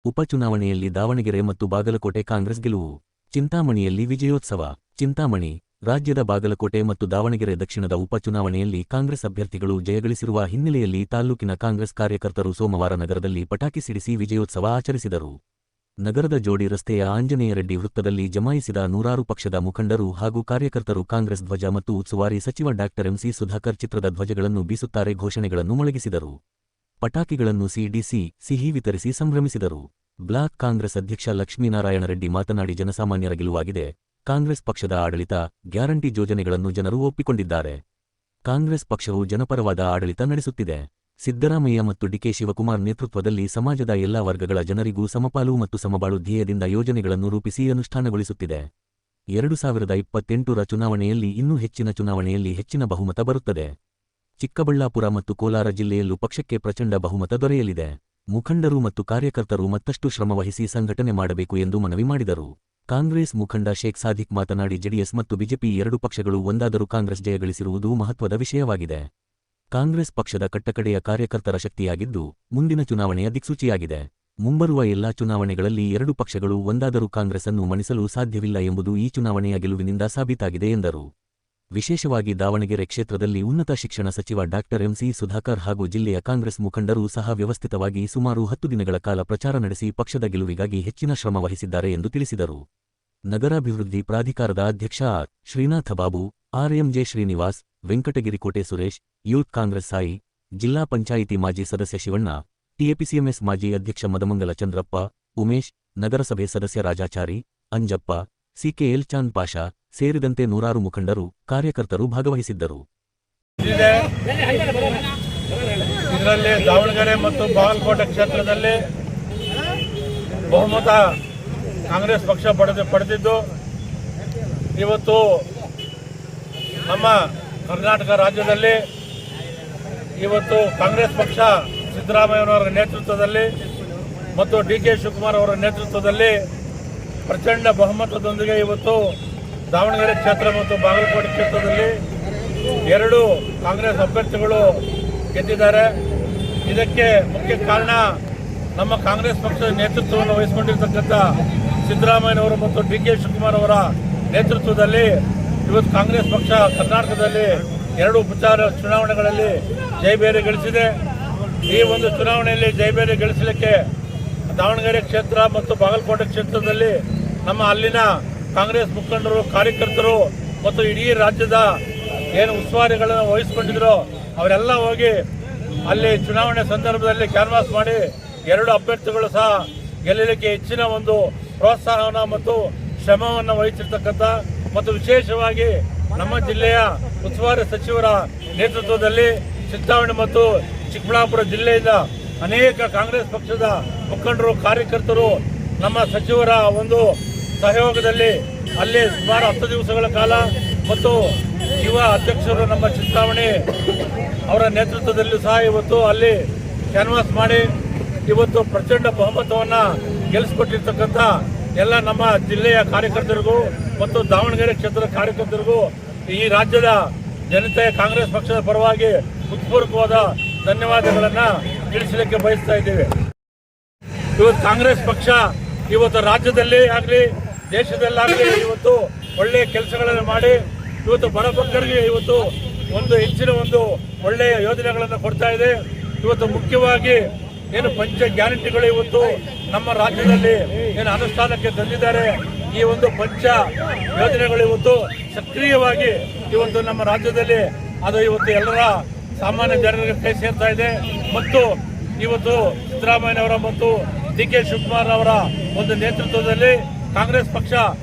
ಉಪಚುನಾವಣೆಯಲ್ಲಿ ದಾವಣಗೆರೆ ಮತ್ತು ಬಾಗಲಕೋಟೆ ಕಾಂಗ್ರೆಸ್ ಗೆಲುವು. ಚಿಂತಾಮಣಿಯಲ್ಲಿ ವಿಜಯೋತ್ಸವ. ಚಿಂತಾಮಣಿ ರಾಜ್ಯದ ಬಾಗಲಕೋಟೆ ಮತ್ತು ದಾವಣಗೆರೆ ದಕ್ಷಿಣದ ಉಪಚುನಾವಣೆಯಲ್ಲಿ ಕಾಂಗ್ರೆಸ್ ಅಭ್ಯರ್ಥಿಗಳು ಜಯಗಳಿಸಿರುವ ಹಿನ್ನೆಲೆಯಲ್ಲಿ ತಾಲ್ಲೂಕಿನ ಕಾಂಗ್ರೆಸ್ ಕಾರ್ಯಕರ್ತರು ಸೋಮವಾರ ನಗರದಲ್ಲಿ ಪಟಾಕಿ ಸಿಡಿಸಿ ವಿಜಯೋತ್ಸವ ಆಚರಿಸಿದರು. ನಗರದ ಜೋಡಿ ರಸ್ತೆಯ ಆಂಜನೇಯ ರೆಡ್ಡಿ ವೃತ್ತದಲ್ಲಿ ಜಮಾಯಿಸಿದ ನೂರಾರು ಪಕ್ಷದ ಮುಖಂಡರು ಹಾಗೂ ಕಾರ್ಯಕರ್ತರು ಕಾಂಗ್ರೆಸ್ ಧ್ವಜ ಮತ್ತು ಉಸ್ತುವಾರಿ ಸಚಿವ ಡಾ ಎಂಸಿ ಸುಧಾಕರ್ ಚಿತ್ರದ ಧ್ವಜಗಳನ್ನು ಬೀಸುತ್ತಾರೆ ಘೋಷಣೆಗಳನ್ನು ಮೊಳಗಿಸಿದರು. ಪಟಾಕಿಗಳನ್ನು ಸಿಹಿ ವಿತರಿಸಿ ಸಂಭ್ರಮಿಸಿದರು. ಬ್ಲಾಕ್ ಕಾಂಗ್ರೆಸ್ ಅಧ್ಯಕ್ಷ ಲಕ್ಷ್ಮೀನಾರಾಯಣ ರೆಡ್ಡಿ ಮಾತನಾಡಿ, ಜನಸಾಮಾನ್ಯರ ಗೆಲುವಾಗಿದೆ. ಕಾಂಗ್ರೆಸ್ ಪಕ್ಷದ ಆಡಳಿತ, ಗ್ಯಾರಂಟಿ ಯೋಜನೆಗಳನ್ನು ಜನರು ಒಪ್ಪಿಕೊಂಡಿದ್ದಾರೆ. ಕಾಂಗ್ರೆಸ್ ಪಕ್ಷವು ಜನಪರವಾದ ಆಡಳಿತ ನಡೆಸುತ್ತಿದೆ. ಸಿದ್ದರಾಮಯ್ಯ ಮತ್ತು ಡಿಕೆ ಶಿವಕುಮಾರ್ ನೇತೃತ್ವದಲ್ಲಿ ಸಮಾಜದ ಎಲ್ಲಾ ವರ್ಗಗಳ ಜನರಿಗೂ ಸಮಪಾಲು ಮತ್ತು ಸಮಬಾಳು ಧ್ಯೇಯದಿಂದ ಯೋಜನೆಗಳನ್ನು ರೂಪಿಸಿ ಅನುಷ್ಠಾನಗೊಳಿಸುತ್ತಿದೆ. 2028ರ ಚುನಾವಣೆಯಲ್ಲಿ ಇನ್ನೂ ಹೆಚ್ಚಿನ ಬಹುಮತ ಬರುತ್ತದೆ. ಚಿಕ್ಕಬಳ್ಳಾಪುರ ಮತ್ತು ಕೋಲಾರ ಜಿಲ್ಲೆಯಲ್ಲೂ ಪಕ್ಷಕ್ಕೆ ಪ್ರಚಂಡ ಬಹುಮತ ದೊರೆಯಲಿದೆ. ಮುಖಂಡರು ಮತ್ತು ಕಾರ್ಯಕರ್ತರು ಮತ್ತಷ್ಟು ಶ್ರಮವಹಿಸಿ ಸಂಘಟನೆ ಮಾಡಬೇಕು ಎಂದು ಮನವಿ ಮಾಡಿದರು. ಕಾಂಗ್ರೆಸ್ ಮುಖಂಡ ಶೇಖ್ ಸಾದಿಕ್ ಮಾತನಾಡಿ, ಜೆಡಿಎಸ್ ಮತ್ತು ಬಿಜೆಪಿ ಎರಡೂ ಪಕ್ಷಗಳು ಒಂದಾದರೂ ಕಾಂಗ್ರೆಸ್ ಜಯಗಳಿಸಿರುವುದು ಮಹತ್ವದ ವಿಷಯವಾಗಿದೆ. ಕಾಂಗ್ರೆಸ್ ಪಕ್ಷದ ಕಟ್ಟಕಡೆಯ ಕಾರ್ಯಕರ್ತರ ಶಕ್ತಿಯಾಗಿದ್ದು, ಮುಂದಿನ ಚುನಾವಣೆಯ ದಿಕ್ಸೂಚಿಯಾಗಿದೆ. ಮುಂಬರುವ ಎಲ್ಲಾ ಚುನಾವಣೆಗಳಲ್ಲಿ ಎರಡೂ ಪಕ್ಷಗಳು ಒಂದಾದರೂ ಕಾಂಗ್ರೆಸ್ ಅನ್ನು ಮಣಿಸಲು ಸಾಧ್ಯವಿಲ್ಲ ಎಂಬುದು ಈ ಚುನಾವಣೆಯ ಗೆಲುವಿನಿಂದ ಸಾಬೀತಾಗಿದೆ ಎಂದರು. ವಿಶೇಷವಾಗಿ ದಾವಣಗೆರೆ ಕ್ಷೇತ್ರದಲ್ಲಿ ಉನ್ನತ ಶಿಕ್ಷಣ ಸಚಿವ ಡಾ ಎಂಸಿ ಸುಧಾಕರ್ ಹಾಗೂ ಜಿಲ್ಲೆಯ ಕಾಂಗ್ರೆಸ್ ಮುಖಂಡರು ಸಹ ವ್ಯವಸ್ಥಿತವಾಗಿ ಸುಮಾರು 10 ದಿನಗಳ ಕಾಲ ಪ್ರಚಾರ ನಡೆಸಿ ಪಕ್ಷದ ಗೆಲುವಿಗಾಗಿ ಹೆಚ್ಚಿನ ಶ್ರಮ ವಹಿಸಿದ್ದಾರೆ ಎಂದು ತಿಳಿಸಿದರು. ನಗರಾಭಿವೃದ್ಧಿ ಪ್ರಾಧಿಕಾರದ ಅಧ್ಯಕ್ಷ ಆರ್. ಶ್ರೀನಾಥ ಬಾಬು, ಆರ್ಎಂಜೆ ಶ್ರೀನಿವಾಸ್, ವೆಂಕಟಗಿರಿಕೋಟೆ ಸುರೇಶ್, ಯೂತ್ ಕಾಂಗ್ರೆಸ್ ಸಾಯಿ, ಜಿಲ್ಲಾ ಪಂಚಾಯಿತಿ ಮಾಜಿ ಸದಸ್ಯ ಶಿವಣ್ಣ, ಟಿಎಪಿಸಿಎಂಎಸ್ ಮಾಜಿ ಅಧ್ಯಕ್ಷ ಮದಮಂಗಲ ಚಂದ್ರಪ್ಪ, ಉಮೇಶ್, ನಗರಸಭೆ ಸದಸ್ಯ ರಾಜಾಚಾರಿ, ಅಂಜಪ್ಪ, ಸಿಕೆಎಲ್ ಚಾಂದ್ ಪಾಷಾ ಸೇರಿದಂತೆ ನೂರಾರು ಮುಖಂಡರು, ಕಾರ್ಯಕರ್ತರು ಭಾಗವಹಿಸಿದ್ದರು. ಇದರಲ್ಲಿ ದಾವಣಗೆರೆ ಮತ್ತು ಬಾಗಲಕೋಟೆ ಕ್ಷೇತ್ರದಲ್ಲಿ ಬಹುಮತ ಕಾಂಗ್ರೆಸ್ ಪಕ್ಷ ಪಡೆದಿದ್ದು, ಇವತ್ತು ನಮ್ಮ ಕರ್ನಾಟಕ ರಾಜ್ಯದಲ್ಲಿ ಇವತ್ತು ಕಾಂಗ್ರೆಸ್ ಪಕ್ಷ ಸಿದ್ದರಾಮಯ್ಯನವರ ನೇತೃತ್ವದಲ್ಲಿ ಮತ್ತು ಡಿಕೆ ಶಿವಕುಮಾರ್ ಅವರ ನೇತೃತ್ವದಲ್ಲಿ ಪ್ರಚಂಡ ಬಹುಮತದೊಂದಿಗೆ ಇವತ್ತು ದಾವಣಗೆರೆ ಕ್ಷೇತ್ರ ಮತ್ತು ಬಾಗಲಕೋಟೆ ಕ್ಷೇತ್ರದಲ್ಲಿ ಎರಡು ಕಾಂಗ್ರೆಸ್ ಅಭ್ಯರ್ಥಿಗಳು ಗೆದ್ದಿದ್ದಾರೆ. ಇದಕ್ಕೆ ಮುಖ್ಯ ಕಾರಣ ನಮ್ಮ ಕಾಂಗ್ರೆಸ್ ಪಕ್ಷದ ನೇತೃತ್ವವನ್ನು ವಹಿಸಿಕೊಂಡಿರ್ತಕ್ಕಂಥ ಸಿದ್ದರಾಮಯ್ಯನವರು ಮತ್ತು ಡಿಕೆ ಶಿವಕುಮಾರ್ ಅವರ ನೇತೃತ್ವದಲ್ಲಿ ಇವತ್ತು ಕಾಂಗ್ರೆಸ್ ಪಕ್ಷ ಕರ್ನಾಟಕದಲ್ಲಿ ಎರಡು ಚುನಾವಣೆಗಳಲ್ಲಿ ಜಯಬೇರಿ ಗಳಿಸಿದೆ. ಈ ಒಂದು ಚುನಾವಣೆಯಲ್ಲಿ ಜಯಬೇರಿ ಗಳಿಸಲಿಕ್ಕೆ ದಾವಣಗೆರೆ ಕ್ಷೇತ್ರ ಮತ್ತು ಬಾಗಲಕೋಟೆ ಕ್ಷೇತ್ರದಲ್ಲಿ ನಮ್ಮ ಅಲ್ಲಿನ ಕಾಂಗ್ರೆಸ್ ಮುಖಂಡರು, ಕಾರ್ಯಕರ್ತರು ಮತ್ತು ಇಡೀ ರಾಜ್ಯದ ಏನು ಉಸ್ತುವಾರಿಗಳನ್ನು ವಹಿಸಿಕೊಂಡಿದ್ರು ಅವರೆಲ್ಲ ಹೋಗಿ ಅಲ್ಲಿ ಚುನಾವಣೆ ಸಂದರ್ಭದಲ್ಲಿ ಕ್ಯಾನ್ವಾಸ್ ಮಾಡಿ ಎರಡು ಅಭ್ಯರ್ಥಿಗಳು ಸಹ ಗೆಲ್ಲಲಿಕ್ಕೆ ಹೆಚ್ಚಿನ ಒಂದು ಪ್ರೋತ್ಸಾಹವನ್ನು ಮತ್ತು ಶ್ರಮವನ್ನು ವಹಿಸಿರ್ತಕ್ಕಂಥ ಮತ್ತು ವಿಶೇಷವಾಗಿ ನಮ್ಮ ಜಿಲ್ಲೆಯ ಉಸ್ತುವಾರಿ ಸಚಿವರ ನೇತೃತ್ವದಲ್ಲಿ ಚಿಂತಾಮಣಿ ಮತ್ತು ಚಿಕ್ಕಬಳ್ಳಾಪುರ ಜಿಲ್ಲೆಯಿಂದ ಅನೇಕ ಕಾಂಗ್ರೆಸ್ ಪಕ್ಷದ ಮುಖಂಡರು, ಕಾರ್ಯಕರ್ತರು ನಮ್ಮ ಸಚಿವರ ಒಂದು ಸಹಯೋಗದಲ್ಲಿ ಅಲ್ಲಿ ಸುಮಾರು 10 ದಿವಸಗಳ ಕಾಲ ಮತ್ತು ಯುವ ಅಧ್ಯಕ್ಷರು ನಮ್ಮ ಚಿಂತಾಮಣಿ ಅವರ ನೇತೃತ್ವದಲ್ಲೂ ಸಹ ಇವತ್ತು ಅಲ್ಲಿ ಕ್ಯಾನ್ವಾಸ್ ಮಾಡಿ ಇವತ್ತು ಪ್ರಚಂಡ ಬಹುಮತವನ್ನು ಗೆಲ್ಲಿಸಿಕೊಟ್ಟಿರ್ತಕ್ಕಂಥ ಎಲ್ಲ ನಮ್ಮ ಜಿಲ್ಲೆಯ ಕಾರ್ಯಕರ್ತರಿಗೂ ಮತ್ತು ದಾವಣಗೆರೆ ಕ್ಷೇತ್ರದ ಕಾರ್ಯಕರ್ತರಿಗೂ ಈ ರಾಜ್ಯದ ಜನತೆ ಕಾಂಗ್ರೆಸ್ ಪಕ್ಷದ ಪರವಾಗಿ ಹೃತ್ಪೂರ್ವಕವಾದ ಧನ್ಯವಾದಗಳನ್ನು ತಿಳಿಸಲಿಕ್ಕೆ ಬಯಸ್ತಾ ಇದ್ದೇವೆ. ಇವತ್ತು ಕಾಂಗ್ರೆಸ್ ಪಕ್ಷ ಇವತ್ತು ರಾಜ್ಯದಲ್ಲಿ ಆಗಲಿ ದೇಶದಲ್ಲಾಗಲಿ ಇವತ್ತು ಒಳ್ಳೆಯ ಕೆಲಸಗಳನ್ನು ಮಾಡಿ ಇವತ್ತು ಬಡಬಗ್ಗರಿಗೆ ಇವತ್ತು ಒಂದು ಹೆಚ್ಚಿನ ಒಂದು ಒಳ್ಳೆಯ ಯೋಜನೆಗಳನ್ನು ಕೊಡ್ತಾ ಇದೆ. ಇವತ್ತು ಮುಖ್ಯವಾಗಿ ಏನು ಪಂಚ ಗ್ಯಾರಂಟಿಗಳು ಇವತ್ತು ನಮ್ಮ ರಾಜ್ಯದಲ್ಲಿ ಏನು ಅನುಷ್ಠಾನಕ್ಕೆ ತಂದಿದ್ದಾರೆ. ಈ ಒಂದು ಪಂಚ ಯೋಜನೆಗಳು ಇವತ್ತು ಸಕ್ರಿಯವಾಗಿ ಇವತ್ತು ನಮ್ಮ ರಾಜ್ಯದಲ್ಲಿ ಅದು ಇವತ್ತು ಎಲ್ಲರ ಸಾಮಾನ್ಯ ಜನರಿಗೆ ಕೈ ಸೇರ್ತಾ ಇದೆ. ಮತ್ತು ಇವತ್ತು ಸಿದ್ದರಾಮಯ್ಯನವರ ಮತ್ತು ಡಿಕೆ ಶಿವಕುಮಾರ್ ಅವರ ಒಂದು ನೇತೃತ್ವದಲ್ಲಿ ಕಾಂಗ್ರೆಸ್ ಪಕ್ಷ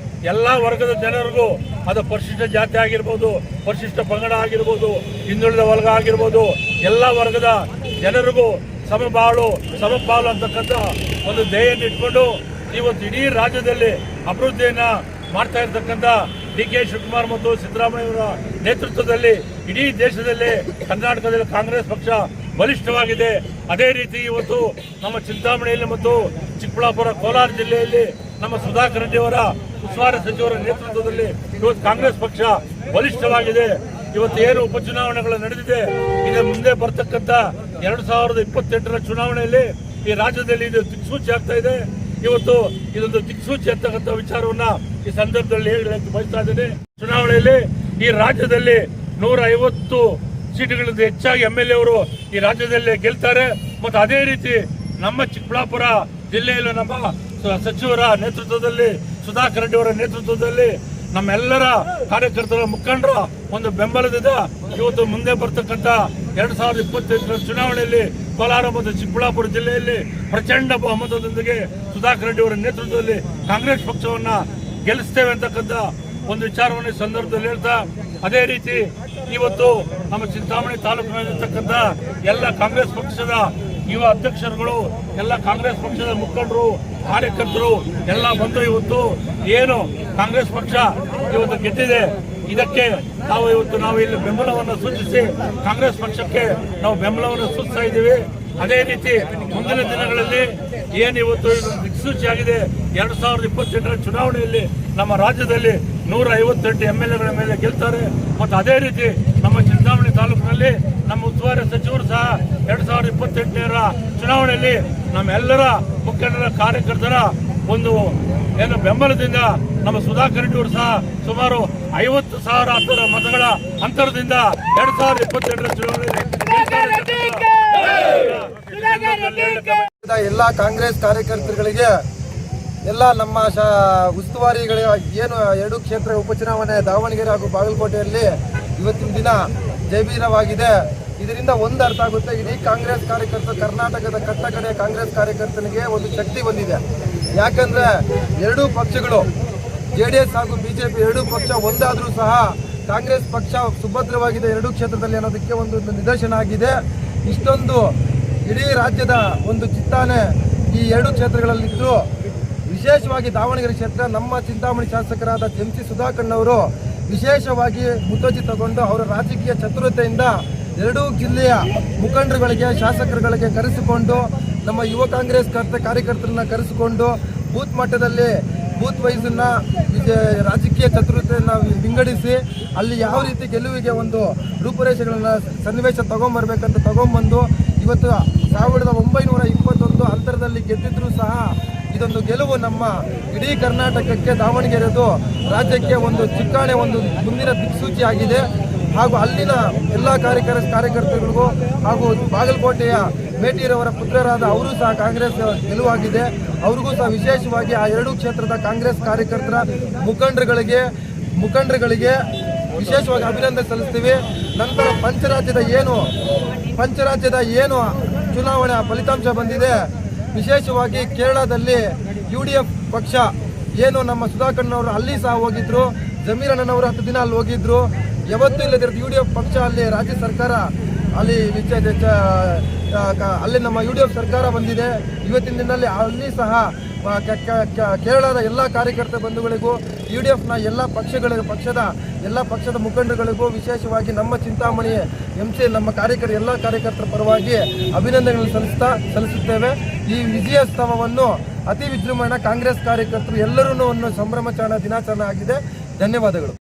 ಎಲ್ಲ ವರ್ಗದ ಜನರಿಗೂ, ಅದು ಪರಿಶಿಷ್ಟ ಜಾತಿ ಆಗಿರ್ಬೋದು, ಪರಿಶಿಷ್ಟ ಪಂಗಡ ಆಗಿರ್ಬೋದು, ಹಿಂದುಳಿದ ವರ್ಗ ಆಗಿರ್ಬೋದು, ಎಲ್ಲ ವರ್ಗದ ಜನರಿಗೂ ಸಮಪಾಲು ಅಂತಕ್ಕಂಥ ಒಂದು ಧ್ಯೇಯವನ್ನು ಇಟ್ಕೊಂಡು ಇವತ್ತು ಇಡೀ ರಾಜ್ಯದಲ್ಲಿ ಅಭಿವೃದ್ಧಿಯನ್ನು ಮಾಡ್ತಾ ಇರ್ತಕ್ಕಂಥ ಡಿಕೆ ಶಿವಕುಮಾರ್ ಮತ್ತು ಸಿದ್ದರಾಮಯ್ಯವರ ನೇತೃತ್ವದಲ್ಲಿ ಇಡೀ ದೇಶದಲ್ಲಿ ಕರ್ನಾಟಕದಲ್ಲಿ ಕಾಂಗ್ರೆಸ್ ಪಕ್ಷ ಬಲಿಷ್ಠವಾಗಿದೆ. ಅದೇ ರೀತಿ ಇವತ್ತು ನಮ್ಮ ಚಿಂತಾಮಣಿಯಲ್ಲಿ ಮತ್ತು ಚಿಕ್ಕಬಳ್ಳಾಪುರ, ಕೋಲಾರ ಜಿಲ್ಲೆಯಲ್ಲಿ ನಮ್ಮ ಸುಧಾಕರ್ ರೆಡ್ಡಿ ಅವರ ಉಸ್ತುವಾರಿ ಸಚಿವರ ನೇತೃತ್ವದಲ್ಲಿ ಇವತ್ತು ಕಾಂಗ್ರೆಸ್ ಪಕ್ಷ ಬಲಿಷ್ಠವಾಗಿದೆ. ಇವತ್ತು ಏನು ಉಪಚುನಾವಣೆಗಳು ನಡೆದಿದೆ, ಇದೇ ಮುಂದೆ ಬರ್ತಕ್ಕಂಥ 2028ರ ಚುನಾವಣೆಯಲ್ಲಿ ಈ ರಾಜ್ಯದಲ್ಲಿ ಇದು ದಿಕ್ಸೂಚಿ ಆಗ್ತಾ ಇದೆ. ಇವತ್ತು ಇದೊಂದು ದಿಕ್ಸೂಚಿ ಅಂತಕ್ಕಂಥ ವಿಚಾರವನ್ನ ಈ ಸಂದರ್ಭದಲ್ಲಿ ಹೇಳಲಿಕ್ಕೆ ಬಯಸ್ತಾ ಇದ್ದೇನೆ. ಚುನಾವಣೆಯಲ್ಲಿ ಈ ರಾಜ್ಯದಲ್ಲಿ 150 ಸೀಟುಗಳಿಂದ ಹೆಚ್ಚಾಗಿ MLA ಅವರು ಈ ರಾಜ್ಯದಲ್ಲಿ ಗೆಲ್ತಾರೆ. ಮತ್ತು ಅದೇ ರೀತಿ ನಮ್ಮ ಚಿಕ್ಕಬಳ್ಳಾಪುರ ಜಿಲ್ಲೆಯಲ್ಲೂ ನಮ್ಮ ಸಚಿವರ ನೇತೃತ್ವದಲ್ಲಿ, ಸುಧಾಕರ್ ರೆಡ್ಡಿ ಅವರ ನೇತೃತ್ವದಲ್ಲಿ, ನಮ್ಮೆಲ್ಲರ ಕಾರ್ಯಕರ್ತರ ಮುಖಂಡರ ಒಂದು ಬೆಂಬಲದಿಂದ ಇವತ್ತು ಮುಂದೆ ಬರ್ತಕ್ಕಂಥ 2028 ಚುನಾವಣೆಯಲ್ಲಿ ಕೋಲಾರ ಮತ್ತು ಚಿಕ್ಕಬಳ್ಳಾಪುರ ಜಿಲ್ಲೆಯಲ್ಲಿ ಪ್ರಚಂಡ ಬಹುಮತದೊಂದಿಗೆ ಸುಧಾಕರ್ ರೆಡ್ಡಿ ಅವರ ನೇತೃತ್ವದಲ್ಲಿ ಕಾಂಗ್ರೆಸ್ ಪಕ್ಷವನ್ನ ಗೆಲ್ಲಿಸ್ತೇವೆ ಅಂತಕ್ಕಂಥ ಒಂದು ವಿಚಾರವನ್ನು ಈ ಸಂದರ್ಭದಲ್ಲಿ ಹೇಳ್ತಾ, ಅದೇ ರೀತಿ ಇವತ್ತು ನಮ್ಮ ಚಿಂತಾಮಣಿ ತಾಲೂಕಿನಲ್ಲಿರ್ತಕ್ಕಂಥ ಎಲ್ಲ ಕಾಂಗ್ರೆಸ್ ಪಕ್ಷದ ಯುವ ಅಧ್ಯಕ್ಷರುಗಳು, ಎಲ್ಲ ಕಾಂಗ್ರೆಸ್ ಪಕ್ಷದ ಮುಖಂಡರು, ಕಾರ್ಯಕರ್ತರು ಎಲ್ಲ ಬಂದು ಇವತ್ತು ಏನು ಕಾಂಗ್ರೆಸ್ ಪಕ್ಷ ಇವತ್ತು ಗೆದ್ದಿದೆ, ಇದಕ್ಕೆ ನಾವು ಇಲ್ಲಿ ಬೆಂಬಲವನ್ನು ಸೂಚಿಸಿ ಕಾಂಗ್ರೆಸ್ ಪಕ್ಷಕ್ಕೆ ನಾವು ಬೆಂಬಲವನ್ನು ಸೂಚಿಸ್ತಾ ಇದ್ದೀವಿ. ಅದೇ ರೀತಿ ಮುಂದಿನ ದಿನಗಳಲ್ಲಿ ಏನು ಇವತ್ತು ದಿಕ್ಸೂಚಿಯಾಗಿದೆ 2028 ಚುನಾವಣೆಯಲ್ಲಿ ನಮ್ಮ ರಾಜ್ಯದಲ್ಲಿ 158 MLAಗಳ ಮೇಲೆ ಗೆಲ್ತಾರೆ. ಮತ್ತು ಅದೇ ರೀತಿ ನಮ್ಮ ಚಿಂತಾಮಣಿ ತಾಲೂಕಿನಲ್ಲಿ ನಮ್ಮ ಉಸ್ತುವಾರಿ ಸಚಿವರು ಸಹ 2028 ಚುನಾವಣೆಯಲ್ಲಿ ನಮ್ಮೆಲ್ಲರ ಮುಖಂಡರ ಕಾರ್ಯಕರ್ತರ ಒಂದು ಏನು ಬೆಂಬಲದಿಂದ ನಮ್ಮ ಸುಧಾಕರ್ ರೆಡ್ಡಿ ಅವರು ಸಹ ಸುಮಾರು 50,000 ಮತಗಳ ಅಂತರದಿಂದ 2028 ಚುನಾವಣೆಯಲ್ಲಿ ಎಲ್ಲ ಕಾಂಗ್ರೆಸ್ ಕಾರ್ಯಕರ್ತರುಗಳಿಗೆ, ಎಲ್ಲ ನಮ್ಮ ಉಸ್ತುವಾರಿಗಳ ಏನು 2 ಕ್ಷೇತ್ರ ಉಪಚುನಾವಣೆ ದಾವಣಗೆರೆ ಹಾಗೂ ಬಾಗಲಕೋಟೆಯಲ್ಲಿ ಇವತ್ತಿನ ದಿನ ಜಯಬೀರವಾಗಿದೆ. ಇದರಿಂದ ಒಂದು ಅರ್ಥ ಆಗುತ್ತೆ, ಇಡೀ ಕಾಂಗ್ರೆಸ್ ಕಾರ್ಯಕರ್ತರು, ಕರ್ನಾಟಕದ ಕಟ್ಟಕಡೆ ಕಾಂಗ್ರೆಸ್ ಕಾರ್ಯಕರ್ತನಿಗೆ ಒಂದು ಶಕ್ತಿ ಬಂದಿದೆ. ಯಾಕಂದ್ರೆ 2 ಪಕ್ಷಗಳು JDS ಹಾಗೂ BJP 2 ಪಕ್ಷ ಒಂದಾದರೂ ಸಹ ಕಾಂಗ್ರೆಸ್ ಪಕ್ಷ ಸುಭದ್ರವಾಗಿದೆ 2 ಕ್ಷೇತ್ರದಲ್ಲಿ ಅನ್ನೋದಕ್ಕೆ ಒಂದು ನಿದರ್ಶನ ಆಗಿದೆ. ಇಷ್ಟೊಂದು ಇಡೀ ರಾಜ್ಯದ ಒಂದು ಚಿತ್ತಾನೆ ಈ 2 ಕ್ಷೇತ್ರಗಳಲ್ಲಿದ್ದು, ವಿಶೇಷವಾಗಿ ದಾವಣಗೆರೆ ಕ್ಷೇತ್ರ ನಮ್ಮ ಚಿಂತಾಮಣಿ ಶಾಸಕರಾದ MC ಸುಧಾಕರ್ನವರು ವಿಶೇಷವಾಗಿ ಮುತುವರ್ಜಿ ತಗೊಂಡು ಅವರ ರಾಜಕೀಯ ಚತುರತೆಯಿಂದ 2 ಜಿಲ್ಲೆಯ ಮುಖಂಡರುಗಳಿಗೆ, ಶಾಸಕರುಗಳಿಗೆ ಕರೆಸಿಕೊಂಡು, ನಮ್ಮ ಯುವ ಕಾಂಗ್ರೆಸ್ ಕಾರ್ಯಕರ್ತರನ್ನ ಕರೆಸಿಕೊಂಡು ಬೂತ್ ಮಟ್ಟದಲ್ಲಿ ಬೂತ್ ವೈಸನ್ನ ರಾಜಕೀಯ ಚತುರತೆಯನ್ನು ವಿಂಗಡಿಸಿ ಅಲ್ಲಿ ಯಾವ ರೀತಿ ಗೆಲುವಿಗೆ ಒಂದು ರೂಪುರೇಷೆಗಳನ್ನು ಸನ್ನಿವೇಶ ತಗೊಂಬಂದು ಇವತ್ತು 1921 ಅಂತರದಲ್ಲಿ ಗೆದ್ದಿದ್ರೂ ಸಹ ಇದೊಂದು ಗೆಲುವು ನಮ್ಮ ಇಡೀ ಕರ್ನಾಟಕಕ್ಕೆ, ದಾವಣಗೆರೆದು ರಾಜ್ಯಕ್ಕೆ ಒಂದು ಚಿಕ್ಕಾಣೆ, ಒಂದು ಮುಂದಿನ ದಿಕ್ಸೂಚಿ ಆಗಿದೆ. ಹಾಗೂ ಅಲ್ಲಿನ ಎಲ್ಲ ಕಾರ್ಯಕರ್ತರಿಗೂ ಹಾಗೂ ಬಾಗಲಕೋಟೆಯ ಮೇಟಿರವರ ಪುತ್ರರಾದ ಅವರು ಸಹ ಕಾಂಗ್ರೆಸ್ ಗೆಲುವಾಗಿದೆ. ಅವ್ರಿಗೂ ಸಹ ವಿಶೇಷವಾಗಿ ಆ 2 ಕ್ಷೇತ್ರದ ಕಾಂಗ್ರೆಸ್ ಕಾರ್ಯಕರ್ತರ ಮುಖಂಡರುಗಳಿಗೆ ವಿಶೇಷವಾಗಿ ಅಭಿನಂದನೆ ಸಲ್ಲಿಸ್ತೀವಿ. ನಂತರ ಪಂಚರಾಜ್ಯದ ಏನು ಚುನಾವಣೆ ಫಲಿತಾಂಶ ಬಂದಿದೆ, ವಿಶೇಷವಾಗಿ ಕೇರಳದಲ್ಲಿ UDF ಪಕ್ಷ ಏನು ನಮ್ಮ ಸುಧಾಕರ್ನವರು ಅಲ್ಲಿ ಸಹ ಹೋಗಿದ್ರು, ಜಮೀರಣ್ಣನವರು 10 ದಿನ ಅಲ್ಲಿ ಹೋಗಿದ್ರು. ಯಾವತ್ತೂ ಇಲ್ಲದಿರೋದು UDF ಪಕ್ಷ ಅಲ್ಲಿ ರಾಜ್ಯ ಸರ್ಕಾರ ಅಲ್ಲಿ ನಮ್ಮ UDF ಸರ್ಕಾರ ಬಂದಿದೆ. ಇವತ್ತಿನ ದಿನದಲ್ಲಿ ಅಲ್ಲಿ ಸಹ ಕೇರಳದ ಎಲ್ಲ ಕಾರ್ಯಕರ್ತ ಬಂಧುಗಳಿಗೂ, UDFನ ಎಲ್ಲ ಪಕ್ಷದ ಮುಖಂಡರುಗಳಿಗೂ, ವಿಶೇಷವಾಗಿ ನಮ್ಮ ಚಿಂತಾಮಣಿ MC ನಮ್ಮ ಎಲ್ಲ ಕಾರ್ಯಕರ್ತರ ಪರವಾಗಿ ಅಭಿನಂದನೆಗಳನ್ನು ಸಲ್ಲಿಸುತ್ತೇವೆ. ಈ ವಿಜಯೋತ್ಸವವನ್ನು ಅತಿ ವಿಜೃಂಭಣೆ ಕಾಂಗ್ರೆಸ್ ಕಾರ್ಯಕರ್ತರು ಎಲ್ಲರೂ ಸಂಭ್ರಮಾಚರಣೆ ದಿನಾಚರಣೆ ಆಗಿದೆ. ಧನ್ಯವಾದಗಳು.